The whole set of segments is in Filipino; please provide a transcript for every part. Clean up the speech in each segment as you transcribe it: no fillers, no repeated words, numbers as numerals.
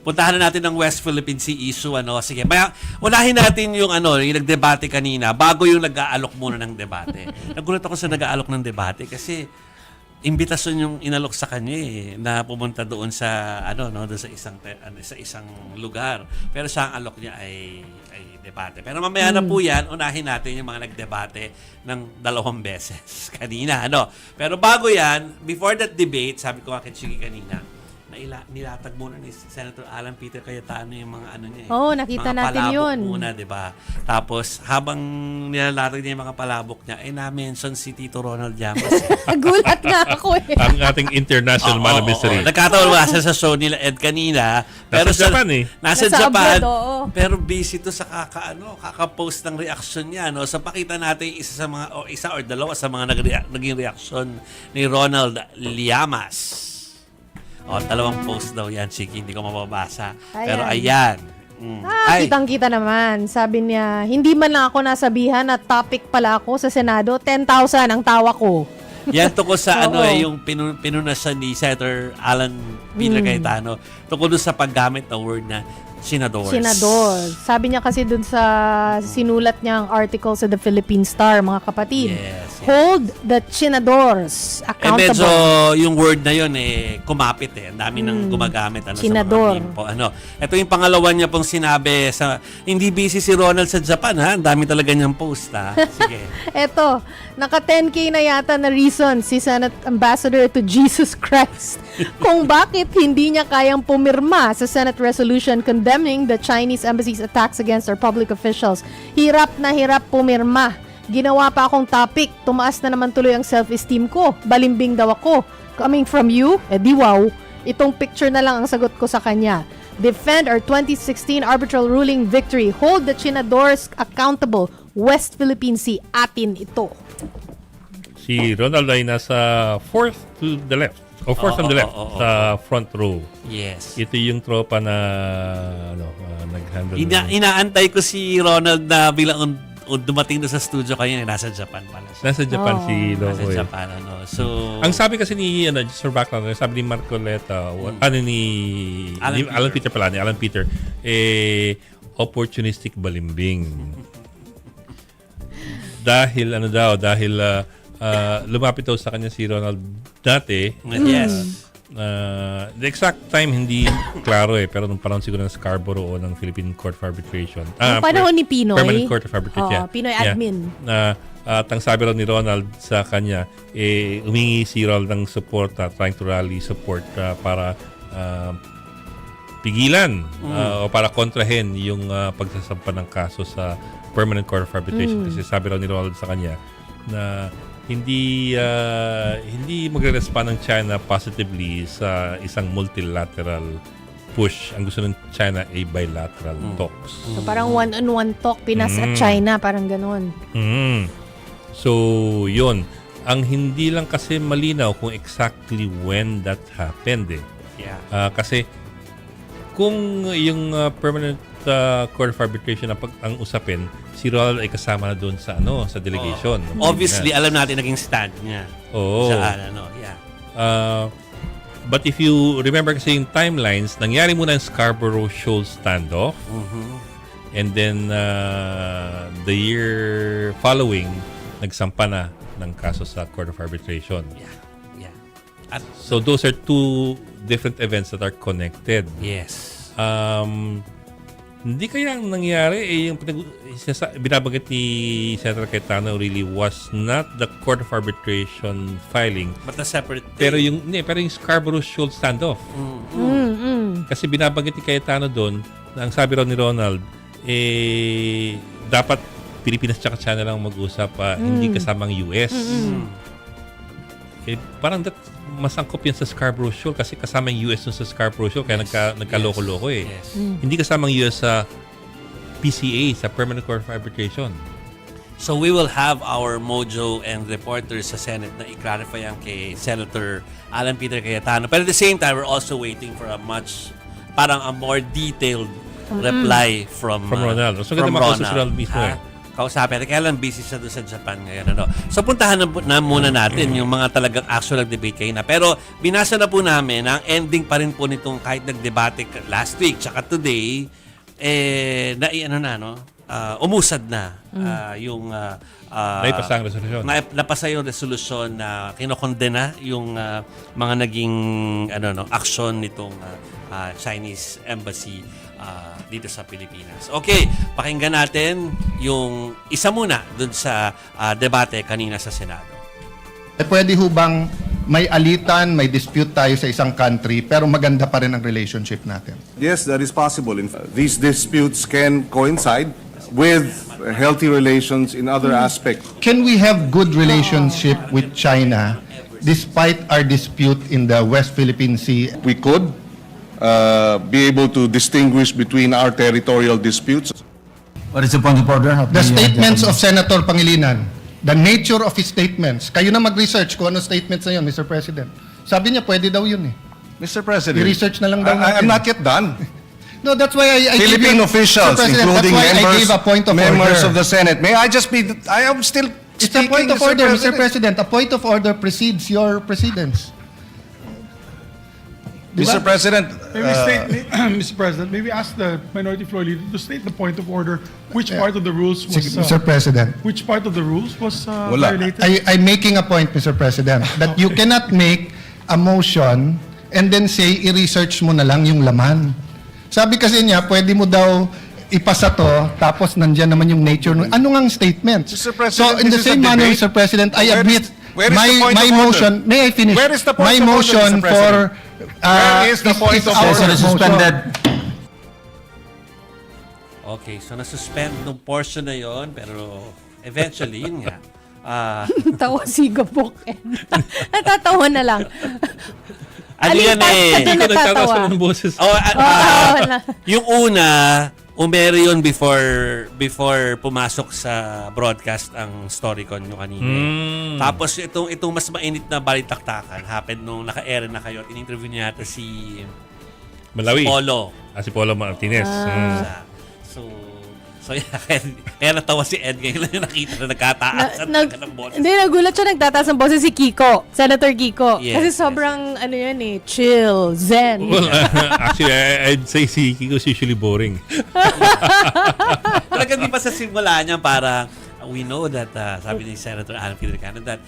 puntahan na natin ang West Philippine Sea issue. Sige, unahin natin yung nagdebate kanina bago yung nag-aalok muna ng debate. Nagulat ako sa nag-aalok ng debate kasi imbitasyon yung inalok sa kanya na pumunta doon sa doon sa isang lugar. Pero siya ang alok niya ay debate. Pero mamaya na po yan, unahin natin yung mga nagdebate ng 2 beses kanina. Pero bago yan, before that debate, sabi ko kay Chigi kanina, nilatag muna ni Senator Alan Peter Cayetano yung mga niya. Oo, nakita mga natin palabok yun. muna, di ba? Tapos, habang nilalatag niya yung mga palabok niya, na-mention si Tito Ronald Llamas. Gulat nga ako Ang ating international man of mystery. Nagkataon ba sa show nila Ed kanina. Pero Nasa Japan Nasa Nasa Japan. abroad, Pero busy to sa kaka-post ng reaction niya. So, pakita natin isa or dalawa sa mga naging reaction ni Ronald Llamas. 2 post daw yan, Chiki. Hindi ko mababasa. Pero ayan. Kitang-kita naman. Sabi niya, hindi man lang ako nasabihan na topic pala ako sa Senado. 10,000 ang tawa ko. Yan tungkol sa Oo. yung pinunasan ni Senator Alan Peter Cayetano tungkol doon sa paggamit ng word na senadores. Senador. Sabi niya kasi dun sa sinulat niyang article sa The Philippine Star, mga kapatid. Yes. Hold the senadors accountable. Medyo yung word na yun kumapit Ang dami nang gumagamit Senador. sa mga meme po. Ito yung pangalawa niya pong sinabi sa hindi busy si Ronald sa Japan Ang dami talaga niyang post Sige. Eto, naka 10K na yata na reason si Senate Ambassador to Jesus Christ kung bakit hindi niya kayang pumirma sa Senate resolution condemning the Chinese embassy's attacks against our public officials. Hirap na hirap pumirma. Ginawa pa akong topic. Tumaas na naman tuloy ang self-esteem ko. Balimbing daw ako. Coming from you? Di wow. Itong picture na lang ang sagot ko sa kanya. Defend our 2016 arbitral ruling victory. Hold the Chinadors accountable. West Philippine Sea. Atin ito. Si Ronald ay nasa 4th to the left. O 4th from the left sa front row. Yes. Ito yung tropa na nag-handle. Inaantay ko si Ronald na bilang dumating doon sa studio kayo nasa Japan pala siya. Nasa Japan si Nasa Loco. Japan So Ang sabi kasi ni Sir Background, sabi ni Marcoleta, ni Alan Peter pala, ni Alan Peter, opportunistic balimbing. dahil lumapit daw sa kanya si Ronald dati. Yes. The exact time hindi klaro pero nung panahon siguro ng Scarborough o ng Philippine Court of Arbitration. Ang panahon ni Pinoy. Permanent Court of Arbitration. Pinoy admin. At ang sabi raw ni Ronald sa kanya, humingi si Ronald ng support, trying to rally support para pigilan o para kontrahen yung pagsasampa ng kaso sa Permanent Court of Arbitration. Kasi sabi raw ni Ronald sa kanya na hindi magre-respond ng China positively sa isang multilateral push. Ang gusto ng China ay bilateral talks. So parang one-on-one talk, Pinas at China, parang ganun. So, yun. Ang hindi lang kasi malinaw kung exactly when that happened Yeah. kasi kung yung Permanent Court of Arbitration ang usapin, si Ronald ay kasama na doon sa delegation. Obviously, alam natin naging stand niya. Oo. But if you remember kasi yung timelines, nangyari muna yung Scarborough Shoal standoff. And then the year following, nagsampa na ng kaso sa Court of Arbitration. Yeah. So those are two different events that are connected. Yes. Hindi kaya ang nangyari yung binabanggit ni Senator Cayetano really was not the Court of Arbitration filing, But a separate thing. pero yung Scarborough Shoal standoff. Kasi binabanggit ni Cayetano doon na ang sabi raw ni Ronald dapat Pilipinas tsaka China lang mag-usap, hindi kasamang US. Parang masangkop yan sa Scarborough Shoal kasi kasama yung US sa Scarborough Shoal kaya nagkaloko-loko Yes. Hindi kasama yung US sa PCA, sa Permanent Court of Arbitration. So we will have our mojo and reporters sa Senate na i-clarify yan kay Senator Alan Peter Cayetano. But at the same time, we're also waiting for a more detailed reply from Ronald. So, ganda makausap si Ronald mismo kausapin. Kaya lang busy siya doon sa Japan ngayon. Ano. So puntahan na muna natin yung mga talagang actual nag-debate kayo na. Pero binasa na po namin ang ending pa rin po nitong kahit nag-debate last week tsaka today, umusad na yung Naipasa ang resolusyon. napasa yung resolusyon na kinokondena yung mga naging aksyon nitong Chinese embassy dito sa Pilipinas. Okay, pakinggan natin yung isa muna dun sa debate kanina sa Senado. Pwede ho bang may alitan, may dispute tayo sa isang country, pero maganda pa rin ang relationship natin? Yes, that is possible. These disputes can coincide with healthy relations in other aspects. Can we have good relationship with China despite our dispute in the West Philippine Sea? We could be able to distinguish between our territorial disputes. What is the point of order? The statements of Senator Pangilinan, the nature of his statements, kayo na mag-research kung ano statements na yun, Mr. President. Sabi niya, pwede daw yun eh. Mr. President, I-research na lang daw natin. I'm not yet done. No, that's why I gave Philippine you- officials, Mr. President, including that's why I gave a point of members order. of the Senate. May I just be? I am still It's a speaking, point of order, Mr. President. A point of order precedes your precedence. Mr. President, Mr. President, maybe ask the minority floor leader to state the point of order. Which part of the rules was Mr. President. which part of the rules was Wala. violated? I'm making a point, Mr. President, that you cannot make a motion and then say, i-research mo na lang yung laman. Sabi kasi niya, pwede mo daw ipasa to, tapos nandyan naman yung nature. Ano ngang statements? Mr. President, so, in the this is same a manner, debate. Mr. President, I Where is- admit, where is the point my of order? motion, may I finish? Where is the point my of order, motion Mr. President? Where is the point of our order? Session is suspended. Okay, so nasuspend nung portion na yon pero eventually, yun nga. Tawa si Gabok. Natatawa na lang. Ano yan Alin eh? pa- Hindi ko natatawa. nagtataas pa ng boses. Wala. Yung una, umere yun before pumasok sa broadcast ang Storycon nyo kanina. Tapos itong mas mainit na balitaktakan happened nung naka-air na kayo at in-interview niya yata si Malawi. Polo. Si Polo Martinez. So kaya natawa si Ed ngayon lang yung nakita na nagkataas at ng boses. Hindi, nagulat siya, nagtataas ng boses si Kiko, Senator Kiko. Yes, Kasi yes. sobrang, chill, zen. Well, actually, I'd say si Kiko's usually boring. Talaga di ba sa simula niya parang we know that sabi ni Senator Alan Fidrecano that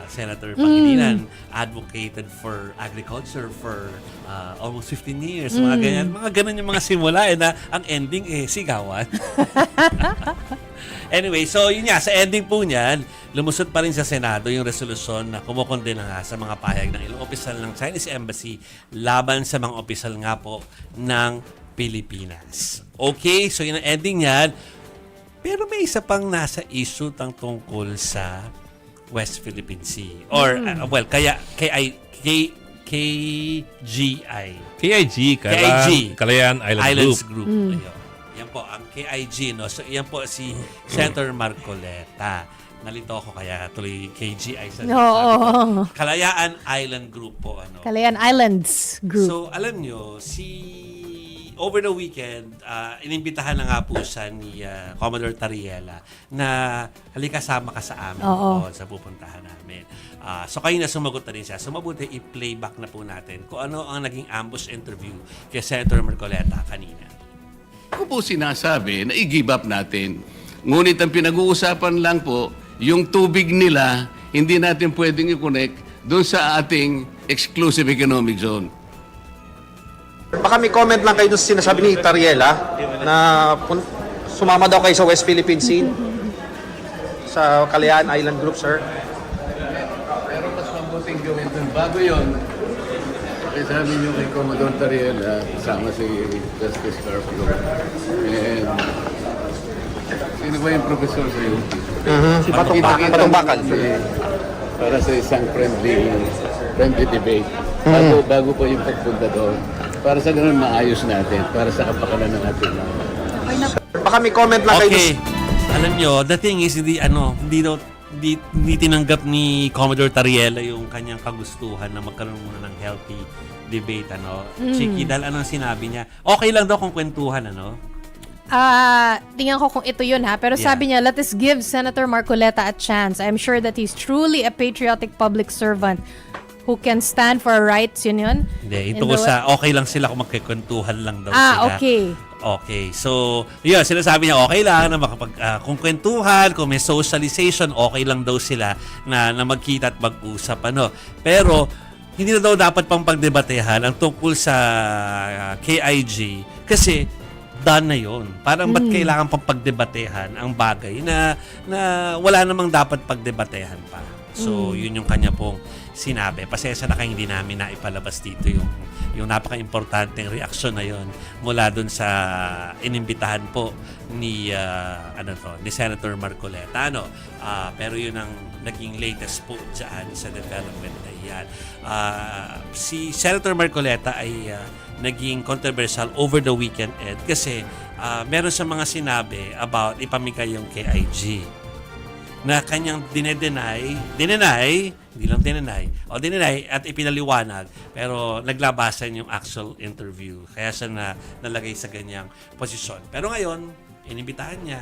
Senator Pangilinan advocated for agriculture for almost 15 years. Mga ganyan. Mga ganun yung mga simula na ang ending sigawan. Anyway, so yun nga, sa ending po niyan, lumusot pa rin sa Senado yung resolusyon na kumukondena nga sa mga pahayag ng ilang opisyal ng Chinese Embassy laban sa mga opisyal nga po ng Pilipinas. Okay, so yun ang ending niyan. Pero may isa pang nasa issue tungkol sa West Philippine Sea. Or, KGI. KIG, KIG. Kalayaan Islands Group. Group. Ayun. Yan po, ang KIG. No? So, yan po si Senator Marcoleta. Nalito ako kaya tuloy KGI sa Oo. Kalayaan Island Group po. Ano? Calayan Islands Group. So, alam nyo, over the weekend, inimbitahan na nga po siya ni Commodore Tariela na halika sama ka sa amin Oo. sa pupuntahan namin. So, kayo na sumagot na rin siya. So, mabuti i-playback na po natin kung ano ang naging ambush interview kay Senator Marcoleta kanina. Ako po sinasabi na i-give up natin. Ngunit ang pinag-uusapan lang po, yung tubig nila, hindi natin pwedeng i-connect doon sa ating exclusive economic zone. Baka may comment lang kayo dun sa sinasabi ni Tariela na sumama daw kayo sa West Philippine Sea sa Kalayaan Island Group, sir. Pero mas mabuting gawin dun. Bago yun, pakisabi nyo kay Commodore Tariela, kasama si Justice Carpio. And sino ba yung professor sa UP? Si Patong Bakal. Para sa isang friendly debate. Bago po yung pagpunta doon. Para sa ganun maayos natin. Para sa kapakanan ng ating mga. Baka may comment lang kayo Okay. Alam nyo, the thing is, hindi tinanggap ni Commodore Tariela yung kanyang kagustuhan na magkaroon muna ng healthy debate, Chiki, dahil anong sinabi niya? Okay lang daw kung kwentuhan, tingnan ko kung ito yun ha. Pero Yeah. sabi niya, let us give Senator Marcoleta a chance. I'm sure that he's truly a patriotic public servant who can stand for our rights. Yun. Hindi, ito In ko the- sa okay lang sila kung magkikwentuhan lang daw sila. okay. Okay. So, yun, sinasabi niya okay lang na kung kwentuhan, kung may socialization, okay lang daw sila na magkita at mag-usap. Pero, hindi na daw dapat pang pagdebatehan ang tungkol sa KIG kasi done na yun. Parang ba't kailangan pang pagdebatehan ang bagay na wala namang dapat pagdebatehan pa. So, yun yung kanya pong sinabi. Pasensya na kayo, hindi namin naipalabas dito yung napaka-importanteng reaksyon na yon mula dun sa inimbitahan po ni ni Senator Marcoleta. Pero yun ang naging latest po dyan sa development na yan. Si Senator Marcoleta ay naging controversial over the weekend, Ed, kasi meron sa mga sinabi about ipamigay yung KIG na kanyang dinedeny at ipinaliwanag, pero naglabasan yung actual interview. Kaya siya nalagay sa ganyang posisyon. Pero ngayon, inimbitahan niya,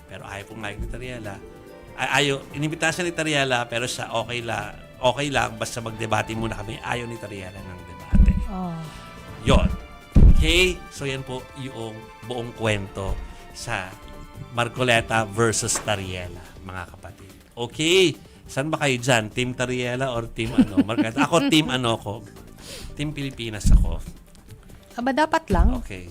pero ayaw pumayag ni Tariela. Inimbitahan siya ni Tariela, pero siya okay lang, basta magdebate muna kami. Ayaw ni Tariela ng debate. Yon. Okay? So yan po yung buong kwento sa Marcoleta versus Tariela, mga kapatid. Okay? Saan ba kayo dyan? Team Tariela or Team Marcoleta? Ako, Team Team Pilipinas ako. Aba, dapat lang. Okay.